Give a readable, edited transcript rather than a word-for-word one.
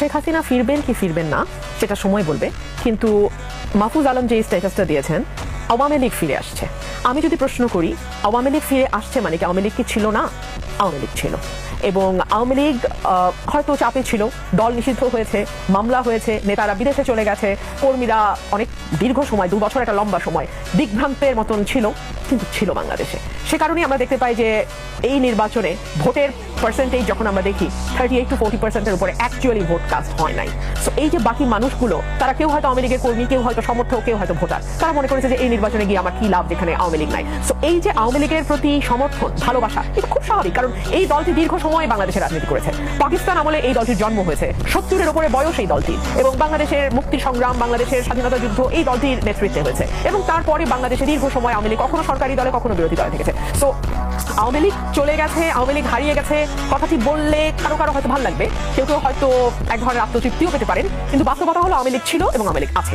শেখ হাসিনা ফিরবেন কি ফিরবেন না সেটা সময় বলবে, কিন্তু মাহফুজ আলম যে স্ট্যাটাসটা দিয়েছেন আওয়ামী লীগ ফিরে আসছে। আমি যদি প্রশ্ন করি আওয়ামী লীগ ফিরে আসছে মানে কি আওয়ামী লীগ কি ছিল না? আওয়ামী লীগ ছিল, এবং আওয়ামী লীগ হয়তো চাপে ছিল, দল নিষিদ্ধ হয়েছে, মামলা হয়েছে, নেতারা বিদেশে চলে গেছে, কর্মীরা অনেক দীর্ঘ সময় 2 বছর একটা লম্বা সময় দিগ্ভ্রান্তের মতন ছিল, কিন্তু ছিল বাংলাদেশে। সে কারণেই আমরা দেখতে পাই যে এই নির্বাচনে ভোটের পার্সেন্টেজ যখন আমরা দেখি 38 to 40% উপরে অ্যাকচুয়ালি ভোট কাস্ট হয় নাই। সো এই যে বাকি মানুষগুলো, তারা কেউ হয়তো আওয়ামী লীগের কর্মী, কেউ হয়তো সমর্থক, কেউ হয়তো ভোটার, তারা মনে করেছে যে এই নির্বাচনে গিয়ে আমার কি লাভ যেখানে আওয়ামী লীগ নাই। সো এই যে আওয়ামী লীগের প্রতি সমর্থন, ভালোবাসা, এটা খুব স্বাভাবিক, কারণ এই দলটি দীর্ঘ সময় বাংলাদেশের রাজনীতি করেছে। পাকিস্তান আমলে এই দলটির জন্ম হয়েছে, 70-এর উপরে বয়স এই দলটির, এবং বাংলাদেশের মুক্তি সংগ্রাম, বাংলাদেশের স্বাধীনতা যুদ্ধ এই দলটির নেতৃত্বে হয়েছে, এবং তারপরে বাংলাদেশে দীর্ঘ সময় আওয়ামী লীগ কখনো সরকারি দলে কখনো বিরোধী দলে থেকেছে। সো আওয়ামী লীগ চলে গেছে, আওয়ামী লীগ হারিয়ে গেছে কথাটি বললে কারো কারো হয়তো ভালো লাগবে, কেউ কেউ হয়তো এক ধরনের আত্মতৃপ্তিও পেতে পারেন, কিন্তু বাস্তবতা হলো আওয়ামী লীগ ছিল এবং আওয়ামী লীগ আছে।